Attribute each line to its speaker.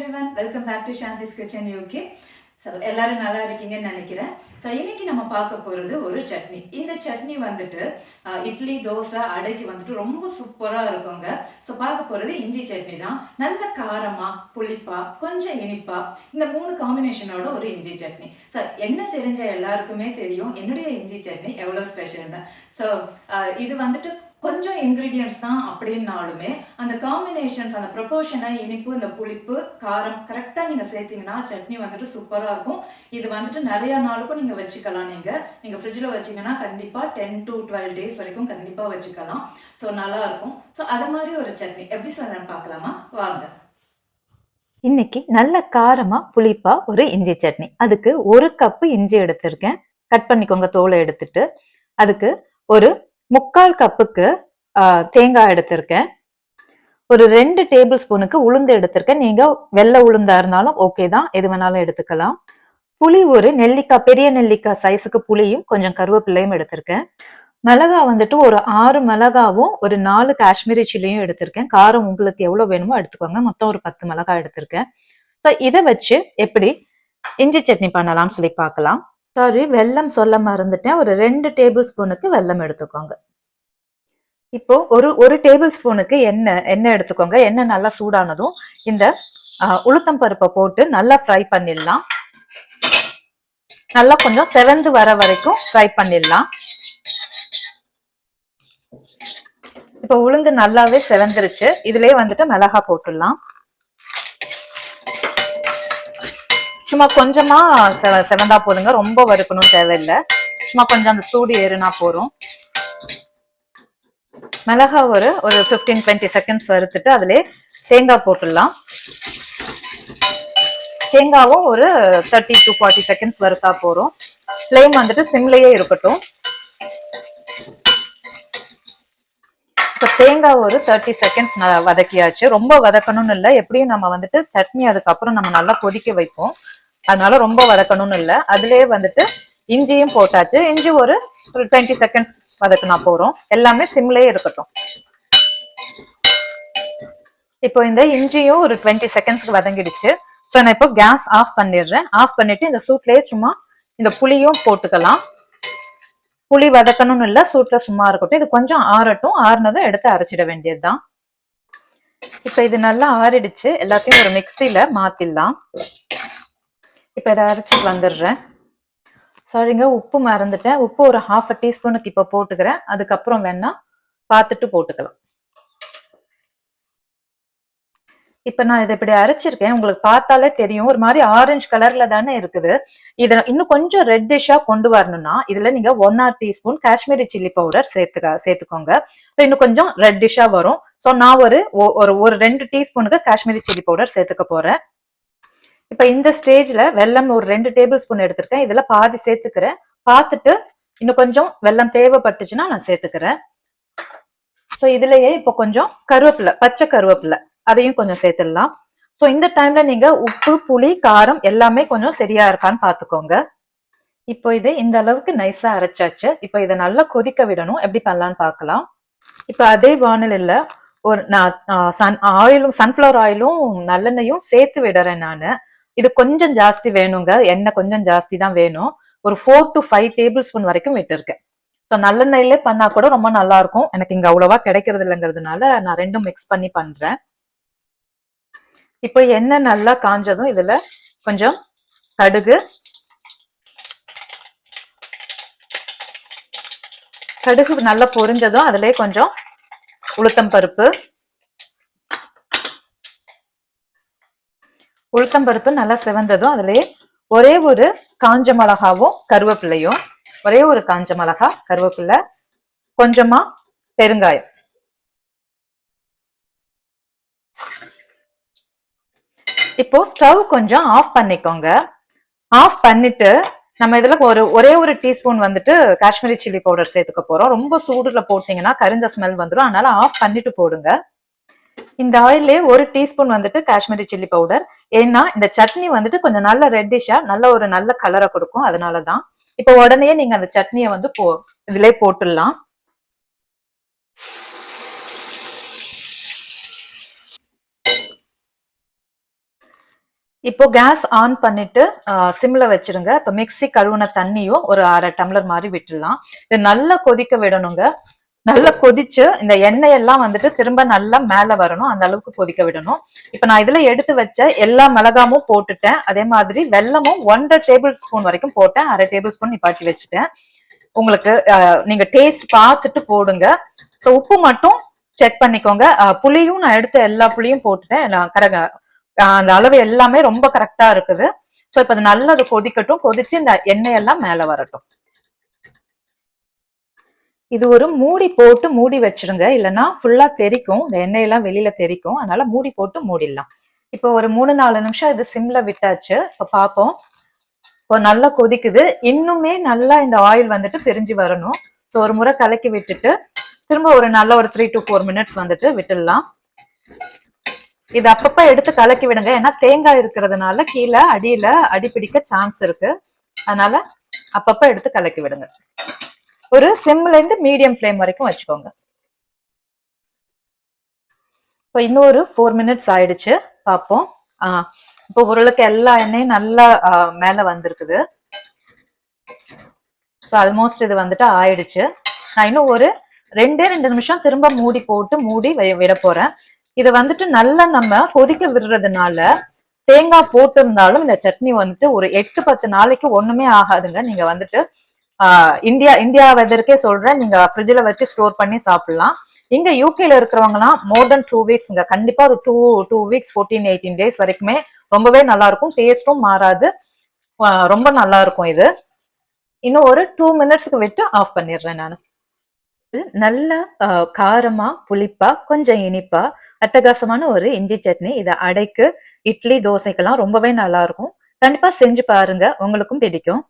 Speaker 1: everyone, welcome back to Shanti's Kitchen UK. So எல்லாரும் நல்லா இருக்கீங்கன்னு நினைக்கிறேன். ஸோ இன்னைக்கு நம்ம பார்க்க போகிறது ஒரு சட்னி. இந்த சட்னி வந்துட்டு இட்லி தோசை அடைக்கு வந்துட்டு ரொம்ப சூப்பராக இருக்குங்க. ஸோ பார்க்க போகிறது இஞ்சி சட்னி தான். நல்ல காரமாக புளிப்பாக கொஞ்சம் இனிப்பாக இந்த 3 காம்பினேஷனோட ஒரு இஞ்சி சட்னி. ஸோ என்ன தெரிஞ்ச எல்லாருக்குமே தெரியும் என்னுடைய இஞ்சி சட்னி எவ்வளோ ஸ்பெஷல்னு. ஸோ இது வந்துட்டு கொஞ்சம் இன்க்ரீடியன்ட்ஸ் தான் அப்படின்னாலுமே அந்த காம்பினேஷன்ஸ் அந்த ப்ரொபோர்ஷனை இனிப்பு இந்த புளிப்பு காரம் கரெக்டாக நீங்கள் சேர்த்தீங்கன்னா சட்னி வந்துட்டு சூப்பராக இருக்கும். இது வந்துட்டு நிறைய நாளுக்கும் நீங்கள் வச்சுக்கலாம். நீங்கள் ஃப்ரிட்ஜில் வச்சிங்கன்னா கண்டிப்பாக 10 to 12 days வரைக்கும் கண்டிப்பாக வச்சுக்கலாம். ஸோ நல்லா இருக்கும். ஸோ அது மாதிரி ஒரு சட்னி எப்படி சொல்லணும்னு பார்க்கலாமா வாங்க.
Speaker 2: இன்னைக்கு நல்ல காரமா புளிப்பா ஒரு இஞ்சி சட்னி. அதுக்கு 1 கப்பு இஞ்சி எடுத்திருக்கேன். கட் பண்ணிக்கோங்க தோலை எடுத்துட்டு. அதுக்கு ஒரு 3/4 கப்புக்கு தேங்காய் எடுத்திருக்கேன். ஒரு 2 டேபிள் ஸ்பூனுக்கு உளுந்து எடுத்திருக்கேன். நீங்க வெள்ளை உளுந்தா இருந்தாலும் ஓகே தான், எது வேணாலும் எடுத்துக்கலாம். புளி ஒரு நெல்லிக்காய், பெரிய நெல்லிக்காய் சைஸுக்கு புளியும் கொஞ்சம் கருவேப்பிலையும் எடுத்திருக்கேன். மிளகா வந்துட்டு ஒரு 6 மிளகாவும் ஒரு 4 காஷ்மீரி சில்லியும் எடுத்திருக்கேன். காரம் உங்களுக்கு எவ்வளவு வேணுமோ எடுத்துக்கோங்க. மொத்தம் ஒரு 10 மிளகாய் எடுத்திருக்கேன். ஸோ இதை வச்சு எப்படி இஞ்சி சட்னி பண்ணலாம்னு சொல்லி பார்க்கலாம். சாரி, வெல்லம் சொல்ல மறந்துட்டேன். ஒரு 2 டேபிள் ஸ்பூனுக்கு வெல்லம் எடுத்துக்கோங்க. இப்போ ஒரு டேபிள் ஸ்பூனுக்கு எண்ணெய் எடுத்துக்கோங்க. எண்ணெய் நல்லா சூடானதும் இந்த உளுத்தம் பருப்பை போட்டு நல்லா ஃப்ரை பண்ணிடலாம். நல்லா கொஞ்சம் செவந்து வர வரைக்கும் ஃப்ரை பண்ணிடலாம். இப்போ உளுந்து நல்லாவே செவந்துருச்சு. இதுலயே வந்துட்டு மிளகா போட்டுடலாம். சும்மா கொஞ்சமா செவந்தா போதுங்க, ரொம்ப வறுக்கணும் தேவையில்லை. சும்மா கொஞ்சம் அந்த சூடு ஏறுனா போறோம். மிளகா ஒரு 15-20 செகண்ட்ஸ் வறுத்துட்டு அதுல தேங்காய் போட்டுடலாம். தேங்காவும் ஒரு 30 to 40 செகண்ட்ஸ் வறுத்தா போறோம். ஃப்ளேம் வந்துட்டு சிம்லயே இருக்கட்டும். இப்போ தேங்காய் ஒரு 30 செகண்ட்ஸ் வதக்கியாச்சு. ரொம்ப வதக்கணும்னு இல்லை, எப்படியும் நம்ம வந்துட்டு சட்னி அதுக்கப்புறம் நம்ம நல்லா கொதிக்க வைப்போம், அதனால ரொம்ப வதக்கணும்னு இல்லை. அதுலயே வந்துட்டு இஞ்சியும் போட்டாச்சு. இஞ்சி ஒரு 20 செகண்ட்ஸ் வதக்கினா போறோம். எல்லாமே சிம்லயே இருக்கட்டும். இப்போ இந்த இஞ்சியும் ஒரு 20 செகண்ட்ஸ்க்கு வதங்கிடுச்சு. ஸோ நான் இப்போ கேஸ் ஆஃப் பண்ணிடுறேன். ஆஃப் பண்ணிட்டு இந்த சூட்லயே சும்மா இந்த புளியும் போட்டுக்கலாம். புளி வதக்கணும்னு இல்லை, சூட்ல சும்மா இருக்கட்டும். இது கொஞ்சம் ஆறட்டும். ஆறுனதும் எடுத்து அரைச்சிட வேண்டியதுதான். இப்ப இது நல்லா ஆறிடுச்சு. எல்லாத்தையும் ஒரு மிக்சியில மாத்திடலாம். இப்ப இதை அரைச்சிட்டு வந்துடுறேன். சாரிங்க, உப்பு மறந்துட்டேன். உப்பு ஒரு 1/2 டீஸ்பூனுக்கு இப்ப போட்டுக்கிறேன். அதுக்கப்புறம் வேணா பார்த்துட்டு போட்டுக்கலாம். இப்ப நான் இதை இப்படி அரைச்சிருக்கேன். உங்களுக்கு பார்த்தாலே தெரியும், ஒரு மாதிரி ஆரஞ்சு கலர்ல தானே இருக்குது. இதை இன்னும் கொஞ்சம் ரெட்டிஷா கொண்டு வரணும்னா இதுல நீங்க 1/2 டீஸ்பூன் காஷ்மீரி சில்லி பவுடர் சேர்த்துக்கோங்க. இன்னும் கொஞ்சம் ரெட்டிஷா வரும். ஸோ நான் ஒரு 2 டீஸ்பூனுக்கு காஷ்மீரி சில்லி பவுடர் சேர்த்துக்க போறேன். இப்ப இந்த ஸ்டேஜ்ல வெல்லம் ஒரு 2 டேபிள் ஸ்பூன் எடுத்திருக்கேன். இதுல பாதி சேர்த்துக்கிறேன். பார்த்துட்டு இன்னும் கொஞ்சம் வெல்லம் தேவைப்பட்டுச்சுன்னா நான் சேர்த்துக்கிறேன். ஸோ இதுலயே இப்போ கொஞ்சம் கருவேப்பிலை, பச்சை கருவேப்பிலை, அதையும் கொஞ்சம் சேர்த்துடலாம். ஸோ இந்த டைம்ல நீங்க உப்பு புளி காரம் எல்லாமே கொஞ்சம் சரியா இருக்கான்னு பாத்துக்கோங்க. இப்போ இது இந்த அளவுக்கு நைஸா அரைச்சாச்சு. இப்போ இதை நல்லா கொதிக்க விடணும். எப்படி பண்ணலான்னு பார்க்கலாம். இப்போ அதே வானலில் நான் சன்ஃபிளவர் ஆயிலும் நல்லெண்ணையும் சேர்த்து விடுறேன் நானு. இது கொஞ்சம் ஜாஸ்தி வேணுங்க, எண்ணெய் கொஞ்சம் ஜாஸ்தி தான் வேணும். ஒரு 4 to 5 டேபிள் ஸ்பூன் வரைக்கும் விட்டுருக்கேன். ஸோ நல்லெண்ணெயிலே பண்ணா கூட ரொம்ப நல்லா இருக்கும். எனக்கு இங்க அவ்வளவா கிடைக்கிறது இல்லைங்கிறதுனால நான் ரெண்டும் மிக்ஸ் பண்ணி பண்றேன். இப்போ எண்ணெய் நல்லா காஞ்சதும் இதுல கொஞ்சம் கடுகு நல்லா பொரிஞ்சதும் அதுலயே கொஞ்சம் உளுத்தம் பருப்பு நல்லா செவந்ததும் அதுலயே ஒரே ஒரு காஞ்ச மிளகாவும் கருவேப்பிலையும், ஒரே ஒரு காஞ்ச மிளகா கருவேப்பிலை, கொஞ்சமா பெருங்காயம். இப்போ ஸ்டவ் கொஞ்சம் ஆஃப் பண்ணிக்கோங்க. ஆஃப் பண்ணிட்டு நம்ம இதுல ஒரே ஒரு டீஸ்பூன் வந்துட்டு காஷ்மீரி சில்லி பவுடர் சேர்த்துக்க போறோம். ரொம்ப சூடுல போட்டீங்கன்னா கரிஞ்ச ஸ்மெல் வந்துடும். அதனால ஆஃப் பண்ணிட்டு போடுங்க. இந்த ஆயிலே 1 டீஸ்பூன் வந்துட்டு காஷ்மீரி சில்லி பவுடர். ஏன்னா இந்த சட்னி வந்துட்டு கொஞ்சம் நல்ல ரெட்டிஷா ஒரு நல்ல கலரை கொடுக்கும், அதனாலதான். இப்ப உடனே நீங்க அந்த சட்னியை வந்து இதுல போட்டுடலாம். இப்போ கேஸ் ஆன் பண்ணிட்டு சிம்ல வச்சிருங்க. இப்ப மிக்ஸி கழுவுன தண்ணியும் ஒரு 1/2 டம்ளர் மாதிரி விட்டுடலாம். இது நல்லா கொதிக்க விடணுங்க. நல்லா கொதிச்சு இந்த எண்ணெய் எல்லாம் வந்துட்டு திரும்ப நல்லா மேல வரணும். அந்த அளவுக்கு கொதிக்க விடணும். இப்ப நான் இதுல எடுத்து வச்ச எல்லா மிளகாமும் போட்டுட்டேன். அதே மாதிரி வெல்லமும் 1/2 டேபிள் ஸ்பூன் வரைக்கும் போட்டேன். 1/2 டேபிள் ஸ்பூன் நிப்பாட்டி வச்சுட்டேன். உங்களுக்கு நீங்க டேஸ்ட் பார்த்துட்டு போடுங்க. ஸோ உப்பு மட்டும் செக் பண்ணிக்கோங்க. புளியும் நான் எடுத்த எல்லா புளியும் போட்டுட்டேன். அந்த அளவு எல்லாமே ரொம்ப கரெக்டா இருக்குது. ஸோ இப்ப அது நல்லா அது கொதிக்கட்டும். கொதிச்சு இந்த எண்ணெய் எல்லாம் மேல வரட்டும். இது ஒரு மூடி போட்டு மூடி வச்சிருங்க. இல்லைன்னா ஃபுல்லா தெறிக்கும். இந்த எண்ணெயெல்லாம் வெளியில தெறிக்கும். அதனால மூடி போட்டு மூடிடலாம். இப்போ ஒரு 3-4 நிமிஷம் இது சிம்ல விட்டாச்சு. இப்ப பார்ப்போம். இப்போ நல்லா கொதிக்குது. இன்னுமே நல்லா இந்த ஆயில் வந்துட்டு பிரிஞ்சு வரணும். ஸோ ஒரு முறை கலக்கி விட்டுட்டு திரும்ப ஒரு நல்ல ஒரு 3 to 4 மினிட்ஸ் வந்துட்டு விட்டுடலாம். இது அப்பப்ப எடுத்து கலக்கி விடுங்க. ஏன்னா தேங்காய் இருக்கிறதுனால கீழே அடியில அடி பிடிக்க சான்ஸ் இருக்கு. அதனால அப்பப்ப எடுத்து கலக்கி விடுங்க. ஒரு சிம்ல இருந்து மீடியம் ஃப்ளேம் வரைக்கும் வச்சுக்கோங்க. இப்போ இன்னொரு 4 மினிட்ஸ் ஆயிடுச்சு. பார்ப்போம். இப்போ ஓரளவுக்கு எல்லா எண்ணெயும் நல்லா மேல வந்திருக்குது. ஸோ ஆல்மோஸ்ட் இது வந்துட்டு ஆயிடுச்சு. நான் இன்னும் ஒரு 2 நிமிஷம் திரும்ப மூடி போட்டு மூடி விட போறேன். இதை வந்துட்டு நல்லா நம்ம கொதிக்க விடுறதுனால தேங்காய் போட்டிருந்தாலும் இந்த சட்னி வந்துட்டு ஒரு 8-10 நாளைக்கு ஒண்ணுமே ஆகாதுங்க. நீங்க வந்துட்டு இந்தியா வெதருக்கே சொல்றேன், நீங்க ஃப்ரிட்ஜ்ல வச்சு ஸ்டோர் பண்ணி சாப்பிடலாம். இங்க யூகேல இருக்கிறவங்கலாம் மோர் தென் 2 வீக்ஸ் கண்டிப்பா ஒரு 2 வீக்ஸ் 14-18 டேஸ் வரைக்குமே ரொம்பவே நல்லா இருக்கும். டேஸ்டும் மாறாது. ரொம்ப நல்லா இருக்கும் இது. இன்னும் ஒரு 2 மினிட்ஸ்க்கு விட்டு ஆஃப் பண்ணிடுறேன் நான். நல்ல காரமா புளிப்பா கொஞ்சம் இனிப்பா அட்டகாசமான ஒரு இஞ்சி சட்னி. இதை அடைக்கு இட்லி தோசைக்கெல்லாம் ரொம்பவே நல்லா இருக்கும். கண்டிப்பா செஞ்சு பாருங்க, உங்களுக்கும் பிடிக்கும்.